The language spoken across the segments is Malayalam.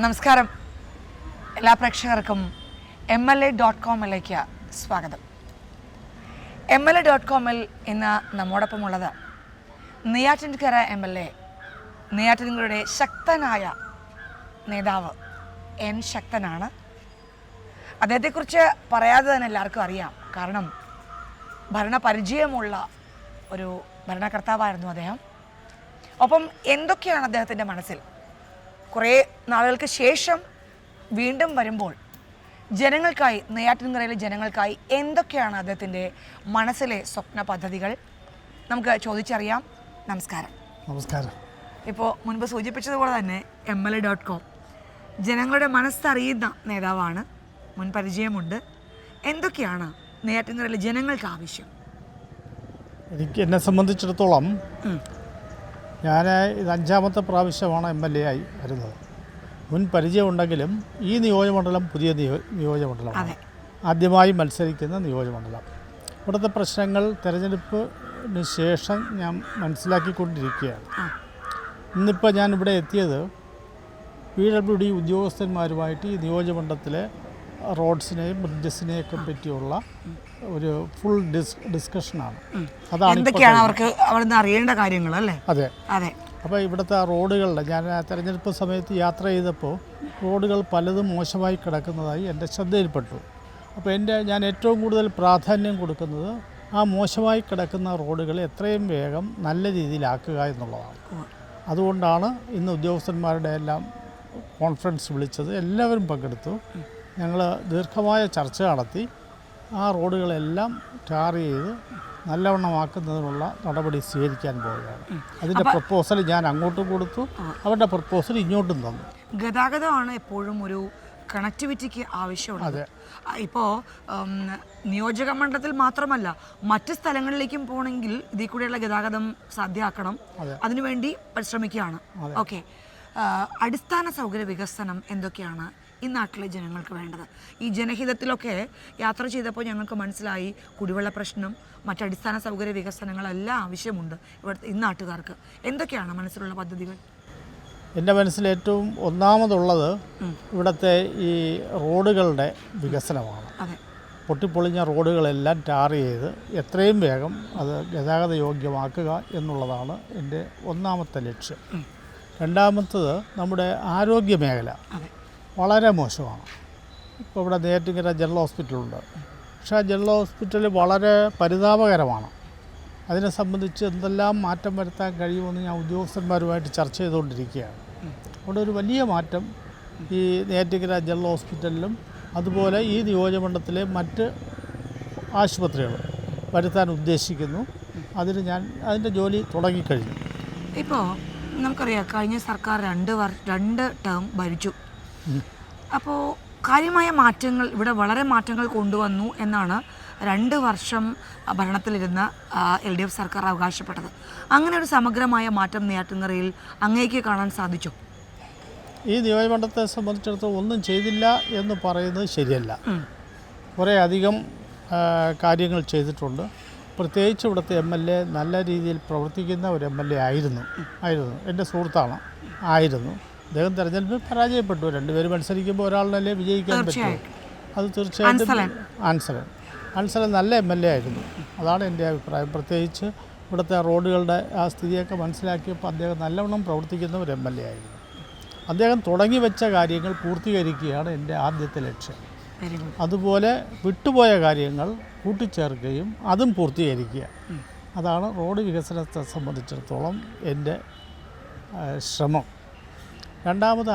നമസ്കാരം. എല്ലാ പ്രേക്ഷകർക്കും MLA.comലേക്ക് സ്വാഗതം. MLA.comൽ ഇന്ന് നമ്മോടൊപ്പമുള്ളത് നെയ്യാറ്റിൻകര MLA, നെയ്യാറ്റിൻകരയുടെ ശക്തനായ നേതാവ് N. ശക്തനാണ്. അദ്ദേഹത്തെക്കുറിച്ച് പറയാതെ തന്നെ എല്ലാവർക്കും അറിയാം. കാരണം ഭരണപരിചയമുള്ള ഒരു ഭരണകർത്താവായിരുന്നു അദ്ദേഹം. ഒപ്പം എന്തൊക്കെയാണ് അദ്ദേഹത്തിൻ്റെ മനസ്സിൽ കുറേ നാളുകൾക്ക് ശേഷം വീണ്ടും വരുമ്പോൾ ജനങ്ങൾക്കായി, നെയ്യാറ്റിൻകരയിലെ ജനങ്ങൾക്കായി എന്തൊക്കെയാണ് അദ്ദേഹത്തിൻ്റെ മനസ്സിലെ സ്വപ്ന പദ്ധതികൾ നമുക്ക് ചോദിച്ചറിയാം. നമസ്കാരം. നമസ്കാരം. ഇപ്പോൾ മുൻപ് സൂചിപ്പിച്ചതുപോലെ തന്നെ MLA.com ജനങ്ങളുടെ മനസ്സറിയുന്ന നേതാവാണ്, മുൻ പരിചയമുണ്ട്. എന്തൊക്കെയാണ് നെയ്യാറ്റിൻകരയിലെ ജനങ്ങൾക്ക് ആവശ്യം? എന്നെ സംബന്ധിച്ചിടത്തോളം ഞാൻ ഇത് 5ാമത്തെ പ്രാവശ്യമാണ് MLA ആയി വരുന്നത്. മുൻ പരിചയമുണ്ടെങ്കിലും ഈ നിയോജകമണ്ഡലം പുതിയ നിയോജകമണ്ഡലമാണ്, ആദ്യമായി മത്സരിക്കുന്ന നിയോജകമണ്ഡലം. ഇവിടുത്തെ പ്രശ്നങ്ങൾ തെരഞ്ഞെടുപ്പിന് ശേഷം ഞാൻ മനസ്സിലാക്കിക്കൊണ്ടിരിക്കുകയാണ്. ഇന്നിപ്പോൾ ഞാൻ ഇവിടെ എത്തിയത് PWD ഉദ്യോഗസ്ഥന്മാരുമായിട്ട് ഈ നിയോജകമണ്ഡലത്തിലെ റോഡ്സിനെയും ബ്രിഡ്ജസിനെയൊക്കെ പറ്റിയുള്ള ഒരു ഫുൾ ഡിസ്കഷനാണ്. അതാണ് എന്തൊക്കെയാണ് അവർക്ക് അവിടുന്ന് അറിയേണ്ട കാര്യങ്ങൾ അല്ലേ? അതെ അതെ. അപ്പോൾ ഇവിടുത്തെ റോഡുകളുടെ, ഞാൻ തെരഞ്ഞെടുപ്പ് സമയത്ത് യാത്ര ചെയ്തപ്പോൾ റോഡുകൾ പലതും മോശമായി കിടക്കുന്നതായി എൻ്റെ ശ്രദ്ധയിൽപ്പെട്ടു. അപ്പോൾ ഞാൻ ഏറ്റവും കൂടുതൽ പ്രാധാന്യം കൊടുക്കുന്നത് ആ മോശമായി കിടക്കുന്ന റോഡുകൾ എത്രയും വേഗം നല്ല രീതിയിലാക്കുക എന്നുള്ളതാണ്. അതുകൊണ്ടാണ് ഇന്ന് ഉദ്യോഗസ്ഥന്മാരുടെ എല്ലാം കോൺഫറൻസ് വിളിച്ചത്. എല്ലാവരും പങ്കെടുത്തു. ഞങ്ങൾ ദീർഘമായ ചർച്ച നടത്തി ആ റോഡുകളെല്ലാം ടാർ ചെയ്ത് നല്ലവണ്ണമാക്കുന്നതിനുള്ള നടപടി സ്വീകരിക്കാൻ പോവുകയാണ്. അതിൻ്റെ പ്രപ്പോസൽ ഞാൻ അങ്ങോട്ടും കൊടുത്തു, അവരുടെ പ്രപ്പോസൽ ഇങ്ങോട്ടും തന്നു. ഗതാഗതമാണ് എപ്പോഴും ഒരു കണക്ടിവിറ്റിക്ക് ആവശ്യമുള്ളത്. ഇപ്പോൾ നിയോജക മണ്ഡലത്തിൽ മാത്രമല്ല, മറ്റ് സ്ഥലങ്ങളിലേക്കും പോകണമെങ്കിൽ ഇതിൽ കൂടെയുള്ള ഗതാഗതം സാധ്യമാക്കണം. അതിനുവേണ്ടി പരിശ്രമിക്കുകയാണ്. ഓക്കെ, അടിസ്ഥാന സൗകര്യ വികസനം എന്തൊക്കെയാണ് ഈ നാട്ടിലെ ജനങ്ങൾക്ക് വേണ്ടത്? ഈ ജനഹിതത്തിലൊക്കെ യാത്ര ചെയ്തപ്പോൾ ഞങ്ങൾക്ക് മനസ്സിലായി കുടിവെള്ള പ്രശ്നം, മറ്റടിസ്ഥാന സൗകര്യ വികസനങ്ങളെല്ലാം ആവശ്യമുണ്ട് ഇവിടുത്തെ ഈ നാട്ടുകാർക്ക്. എന്തൊക്കെയാണ് മനസ്സിലുള്ള പദ്ധതികൾ? എൻ്റെ മനസ്സിൽ ഏറ്റവും ഒന്നാമതുള്ളത് ഇവിടുത്തെ ഈ റോഡുകളുടെ വികസനമാണ്. പൊട്ടിപ്പൊളിഞ്ഞ റോഡുകളെല്ലാം ടാർ ചെയ്ത് എത്രയും വേഗം അത് ഗതാഗത യോഗ്യമാക്കുക എന്നുള്ളതാണ് എൻ്റെ ഒന്നാമത്തെ ലക്ഷ്യം. രണ്ടാമത്തത് നമ്മുടെ ആരോഗ്യ മേഖല വളരെ മോശമാണ്. ഇപ്പോൾ ഇവിടെ നെയ്യാറ്റിൻകര ജനറൽ ഹോസ്പിറ്റലുണ്ട്, പക്ഷേ ആ ജനറൽ ഹോസ്പിറ്റൽ വളരെ പരിതാപകരമാണ്. അതിനെ സംബന്ധിച്ച് എന്തെല്ലാം മാറ്റം വരുത്താൻ കഴിയുമെന്ന് ഞാൻ ഉദ്യോഗസ്ഥന്മാരുമായിട്ട് ചർച്ച ചെയ്തുകൊണ്ടിരിക്കുകയാണ്. അവിടെ ഒരു വലിയ മാറ്റം ഈ നെയ്യാറ്റിൻകര ജനറൽ ഹോസ്പിറ്റലിലും അതുപോലെ ഈ നിയോജകമണ്ഡലത്തിലെ മറ്റ് ആശുപത്രികളും വരുത്താൻ ഉദ്ദേശിക്കുന്നു. അതിൻ്റെ ജോലി തുടങ്ങിക്കഴിഞ്ഞു. ഇപ്പോൾ നമുക്കറിയാം, കഴിഞ്ഞ സർക്കാർ രണ്ട് ടേം ഭരിച്ചു. അപ്പോൾ കാര്യമായ മാറ്റങ്ങൾ, ഇവിടെ വളരെ മാറ്റങ്ങൾ കൊണ്ടുവന്നു എന്നാണ് 2 വർഷം ഭരണത്തിലിരുന്ന LDF സർക്കാർ അവകാശപ്പെട്ടത്. അങ്ങനെ ഒരു സമഗ്രമായ മാറ്റം നെയ്യാറ്റിൻകരയിൽ അങ്ങേക്ക് കാണാൻ സാധിച്ചു? ഈ നിയോജകമണ്ഡലത്തെ സംബന്ധിച്ചിടത്തോളം ഒന്നും ചെയ്തില്ല എന്ന് പറയുന്നത് ശരിയല്ല. കുറേ അധികം കാര്യങ്ങൾ ചെയ്തിട്ടുണ്ട്. പ്രത്യേകിച്ച് ഇവിടുത്തെ MLA നല്ല രീതിയിൽ പ്രവർത്തിക്കുന്ന ഒരു MLA ആയിരുന്നു. എൻ്റെ സുഹൃത്താണ്, ആയിരുന്നു. അദ്ദേഹം തെരഞ്ഞെടുപ്പിൽ പരാജയപ്പെട്ടു. 2 പേര് മത്സരിക്കുമ്പോൾ ഒരാളിനല്ലേ വിജയിക്കാൻ പറ്റും. അത് തീർച്ചയായിട്ടും അൻസലൻ നല്ല MLA ആയിരുന്നു. അതാണ് എൻ്റെ അഭിപ്രായം. പ്രത്യേകിച്ച് ഇവിടുത്തെ റോഡുകളുടെ ആ സ്ഥിതിയൊക്കെ മനസ്സിലാക്കിയപ്പോൾ അദ്ദേഹം നല്ലവണ്ണം പ്രവർത്തിക്കുന്ന ഒരു MLA ആയിരുന്നു. അദ്ദേഹം തുടങ്ങി വെച്ച കാര്യങ്ങൾ പൂർത്തീകരിക്കുകയാണ് എൻ്റെ ആദ്യത്തെ ലക്ഷ്യം. അതുപോലെ വിട്ടുപോയ കാര്യങ്ങൾ കൂട്ടിച്ചേർക്കുകയും അതും പൂർത്തീകരിക്കുക. അതാണ് റോഡ് വികസനത്തെ സംബന്ധിച്ചിടത്തോളം എൻ്റെ ശ്രമം. രണ്ടാമത്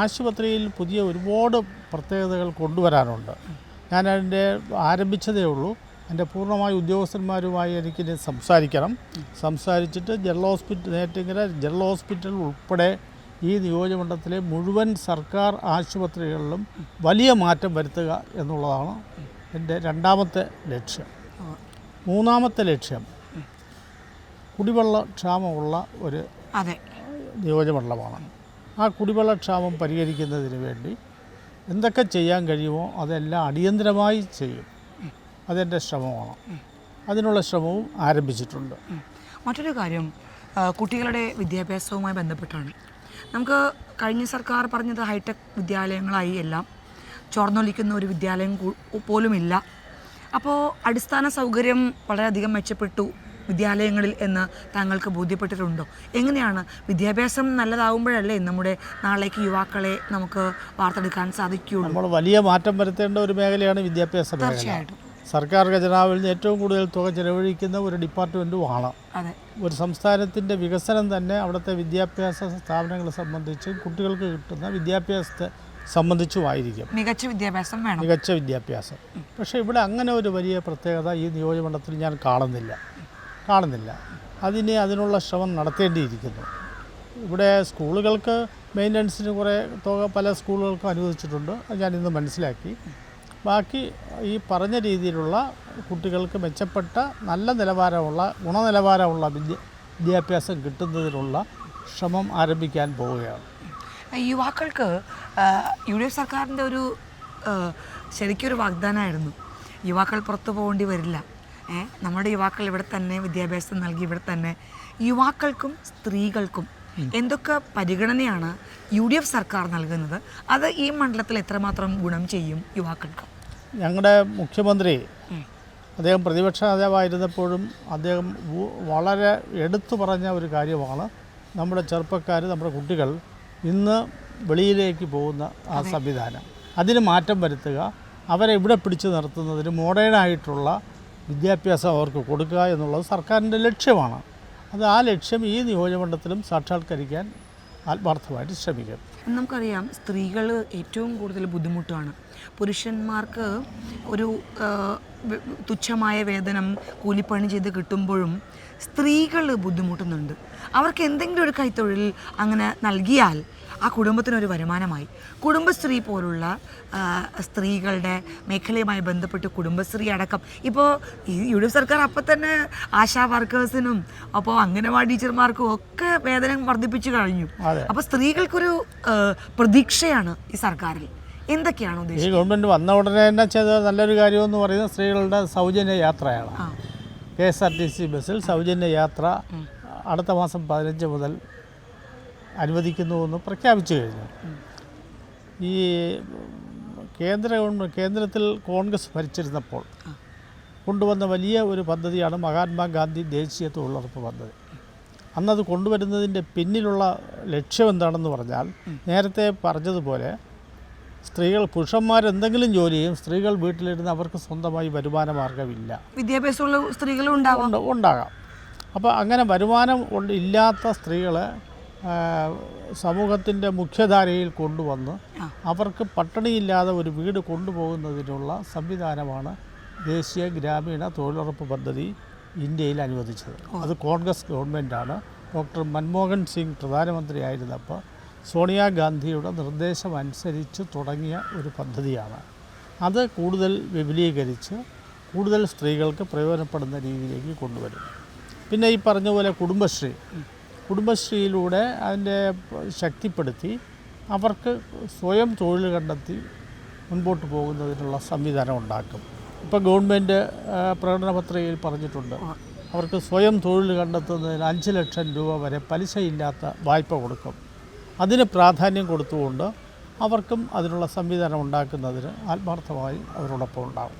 ആശുപത്രിയിൽ പുതിയ ഒരുപാട് പ്രത്യേകതകൾ കൊണ്ടുവരാനുണ്ട്. ഞാനതിൻ്റെ ആരംഭിച്ചതേ ഉള്ളൂ. എൻ്റെ പൂർണ്ണമായ ഉദ്യോഗസ്ഥന്മാരുമായി എനിക്കിനി സംസാരിച്ചിട്ട് നെയ്യാറ്റിൻകര ജനറൽ ഹോസ്പിറ്റൽ ഉൾപ്പെടെ ഈ നിയോജകമണ്ഡലത്തിലെ മുഴുവൻ സർക്കാർ ആശുപത്രികളിലും വലിയ മാറ്റം വരുത്തുക എന്നുള്ളതാണ് എൻ്റെ രണ്ടാമത്തെ ലക്ഷ്യം. മൂന്നാമത്തെ ലക്ഷ്യം കുടിവെള്ളക്ഷാമമുള്ള ഒരു നിയോജകമണ്ഡലമാണ്. ആ കുടിവെള്ളക്ഷാമം പരിഹരിക്കുന്നതിന് വേണ്ടി എന്തൊക്കെ ചെയ്യാൻ കഴിയുമോ അതെല്ലാം അടിയന്തരമായി ചെയ്യും. അതെൻ്റെ ശ്രമമാണ്. അതിനുള്ള ശ്രമവും ആരംഭിച്ചിട്ടുണ്ട്. മറ്റൊരു കാര്യം, കുട്ടികളുടെ വിദ്യാഭ്യാസവുമായി ബന്ധപ്പെട്ടാണ്. നമുക്ക് കഴിഞ്ഞ സർക്കാർ പറഞ്ഞത് ഹൈടെക് വിദ്യാലയങ്ങളായി എല്ലാം, ചോർന്നൊലിക്കുന്ന ഒരു വിദ്യാലയം പോലുമില്ല. അപ്പോൾ അടിസ്ഥാന സൗകര്യം വളരെയധികം മെച്ചപ്പെട്ടു വിദ്യാലയങ്ങളിൽ എന്ന് താങ്കൾക്ക് ബോധ്യപ്പെട്ടിട്ടുണ്ടോ? എങ്ങനെയാണ് വിദ്യാഭ്യാസം നല്ലതാവുമ്പോഴല്ലേ നമ്മുടെ നാളേക്ക് യുവാക്കളെ നമുക്ക് വാർത്തെടുക്കാൻ സാധിക്കുകയുള്ളൂ? നമ്മൾ വലിയ മാറ്റം വരുത്തേണ്ട ഒരു മേഖലയാണ് വിദ്യാഭ്യാസ മേഖല. തീർച്ചയായിട്ടും. സർക്കാർ ഖജനാവിൽ നിന്ന് ഏറ്റവും കൂടുതൽ തുക ചെലവഴിക്കുന്ന ഒരു ഡിപ്പാർട്ട്മെൻറ്റുമാണ്. അതെ. ഒരു സംസ്ഥാനത്തിൻ്റെ വികസനം തന്നെ അവിടുത്തെ വിദ്യാഭ്യാസ സ്ഥാപനങ്ങളെ സംബന്ധിച്ചും കുട്ടികൾക്ക് കിട്ടുന്ന വിദ്യാഭ്യാസത്തെ സംബന്ധിച്ചുമായിരിക്കും. മികച്ച വിദ്യാഭ്യാസം വേണം. മികച്ച വിദ്യാഭ്യാസം. പക്ഷേ ഇവിടെ അങ്ങനെ ഒരു വലിയ പ്രത്യേകത ഈ നിയോജകമണ്ഡലത്തിൽ ഞാൻ കാണുന്നില്ല. അതിനുള്ള ശ്രമം നടത്തേണ്ടിയിരിക്കുന്നു. ഇവിടെ സ്കൂളുകൾക്ക് മെയിൻ്റനൻസിന് കുറേ തുക പല സ്കൂളുകൾക്കും അനുവദിച്ചിട്ടുണ്ട്, അത് ഞാനിന്ന് മനസ്സിലാക്കി. ബാക്കി ഈ പറഞ്ഞ രീതിയിലുള്ള കുട്ടികൾക്ക് മെച്ചപ്പെട്ട നല്ല നിലവാരമുള്ള ഗുണനിലവാരമുള്ള വിദ്യാഭ്യാസം കിട്ടുന്നതിനുള്ള ശ്രമം ആരംഭിക്കാൻ പോവുകയാണ്. യുവാക്കൾക്ക് UDF സർക്കാരിൻ്റെ ഒരു ശരിക്കൊരു വാഗ്ദാനമായിരുന്നു, യുവാക്കൾ പുറത്തു പോകേണ്ടി വരില്ല, നമ്മുടെ യുവാക്കൾ ഇവിടെ തന്നെ വിദ്യാഭ്യാസം നൽകി ഇവിടെ തന്നെ. യുവാക്കൾക്കും സ്ത്രീകൾക്കും എന്തൊക്കെ പരിഗണനയാണ് UDF സർക്കാർ നൽകുന്നത്? അത് ഈ മണ്ഡലത്തിൽ എത്രമാത്രം ഗുണം ചെയ്യും യുവാക്കൾക്ക്? ഞങ്ങളുടെ മുഖ്യമന്ത്രി അദ്ദേഹം പ്രതിപക്ഷ നേതാവായിരുന്നപ്പോഴും അദ്ദേഹം വളരെ എടുത്തു പറഞ്ഞ ഒരു കാര്യമാണ് നമ്മുടെ ചെറുപ്പക്കാർ, നമ്മുടെ കുട്ടികൾ ഇന്ന് വെളിയിലേക്ക് പോകുന്ന ആ സംവിധാനം, അതിന് മാറ്റം വരുത്തുക, അവരെ ഇവിടെ പിടിച്ചു നിർത്തുന്നതിന് മോഡേണായിട്ടുള്ള വിദ്യാഭ്യാസം അവർക്ക് കൊടുക്കുക എന്നുള്ളത് സർക്കാരിൻ്റെ ലക്ഷ്യമാണ്. ആ ലക്ഷ്യം ഈ നിയോജകമണ്ഡലത്തിലും സാക്ഷാത്കരിക്കാൻ ആത്മാർത്ഥമായിട്ട് ശ്രമിക്കും. നമുക്കറിയാം, സ്ത്രീകൾ ഏറ്റവും കൂടുതൽ ബുദ്ധിമുട്ടാണ്. പുരുഷന്മാർക്ക് ഒരു തുച്ഛമായ വേതനം കൂലിപ്പണി ചെയ്ത് കിട്ടുമ്പോഴും സ്ത്രീകൾ ബുദ്ധിമുട്ടുന്നുണ്ട്. അവർക്ക് എന്തെങ്കിലും ഒരു കൈത്തൊഴിൽ അങ്ങനെ നൽകിയാൽ ആ കുടുംബത്തിനൊരു വരുമാനമായി. കുടുംബശ്രീ പോലുള്ള സ്ത്രീകളുടെ മേഖലയുമായി ബന്ധപ്പെട്ട് കുടുംബശ്രീ അടക്കം ഇപ്പോൾ ഈ UDF സർക്കാർ അപ്പം തന്നെ ആശാ വർക്കേഴ്സിനും അപ്പോൾ അംഗനവാടി ടീച്ചർമാർക്കും ഒക്കെ വേതനം വർദ്ധിപ്പിച്ചു കഴിഞ്ഞു. അപ്പോൾ സ്ത്രീകൾക്കൊരു പ്രതീക്ഷയാണ് ഈ സർക്കാരിൽ. എന്തൊക്കെയാണ് ഉദ്ദേശിച്ചത്? ഈ ഗവൺമെൻറ് വന്ന ഉടനെ തന്നെ ചെയ്ത നല്ലൊരു കാര്യമെന്ന് പറയുന്നത് സ്ത്രീകളുടെ സൗജന്യ യാത്രയാണ്. KSRTC ബസ്സിൽ സൗജന്യ യാത്ര അടുത്ത മാസം 15 മുതൽ അനുവദിക്കുന്നുവെന്ന് പ്രഖ്യാപിച്ചു കഴിഞ്ഞു. ഈ കേന്ദ്രത്തിൽ കോൺഗ്രസ് ഭരിച്ചിരുന്നപ്പോൾ കൊണ്ടുവന്ന വലിയ ഒരു പദ്ധതിയാണ് മഹാത്മാഗാന്ധി ദേശീയ തൊഴിലുറപ്പ് പദ്ധതി. അന്നത് കൊണ്ടുവരുന്നതിൻ്റെ പിന്നിലുള്ള ലക്ഷ്യം എന്താണെന്ന് പറഞ്ഞാൽ, നേരത്തെ പറഞ്ഞതുപോലെ പുരുഷന്മാരെന്തെങ്കിലും ജോലി ചെയ്യും, സ്ത്രീകൾ വീട്ടിലിരുന്ന് അവർക്ക് സ്വന്തമായി വരുമാന മാർഗമില്ല. വിദ്യാഭ്യാസമുള്ള സ്ത്രീകളും ഉണ്ടാകാം. അപ്പോൾ അങ്ങനെ വരുമാനം ഇല്ലാത്ത സ്ത്രീകളെ സമൂഹത്തിൻ്റെ മുഖ്യധാരയിൽ കൊണ്ടുവന്ന് അവർക്ക് പട്ടിണിയില്ലാതെ ഒരു വീട് കൊണ്ടുപോകുന്നതിനുള്ള സംവിധാനമാണ് ദേശീയ ഗ്രാമീണ തൊഴിലുറപ്പ് പദ്ധതി ഇന്ത്യയിൽ അനുവദിച്ചത്. അത് കോൺഗ്രസ് ഗവൺമെൻറ്റാണ്. ഡോക്ടർ മൻമോഹൻ സിംഗ് പ്രധാനമന്ത്രിയായിരുന്നപ്പോൾ സോണിയാഗാന്ധിയുടെ നിർദ്ദേശമനുസരിച്ച് തുടങ്ങിയ ഒരു പദ്ധതിയാണ്. അത് കൂടുതൽ വിപുലീകരിച്ച് കൂടുതൽ സ്ത്രീകൾക്ക് പ്രയോജനപ്പെടുന്ന രീതിയിലേക്ക് കൊണ്ടുവരും. പിന്നെ ഈ പറഞ്ഞ പോലെ കുടുംബശ്രീയിലൂടെ അതിൻ്റെ ശക്തിപ്പെടുത്തി അവർക്ക് സ്വയം തൊഴിൽ കണ്ടെത്തി മുൻപോട്ട് പോകുന്നതിനുള്ള സംവിധാനം ഉണ്ടാക്കും. ഇപ്പോൾ ഗവൺമെൻറ് പ്രകടന പത്രികയിൽ പറഞ്ഞിട്ടുണ്ട്, അവർക്ക് സ്വയം തൊഴിൽ കണ്ടെത്തുന്നതിന് 5 ലക്ഷം രൂപ വരെ പലിശയില്ലാത്ത വായ്പ കൊടുക്കും. അതിന് പ്രാധാന്യം കൊടുത്തുകൊണ്ട് അവർക്കും അതിനുള്ള സംവിധാനം ഉണ്ടാക്കുന്നതിന് ആത്മാർത്ഥമായി അവരോടൊപ്പം ഉണ്ടാകും.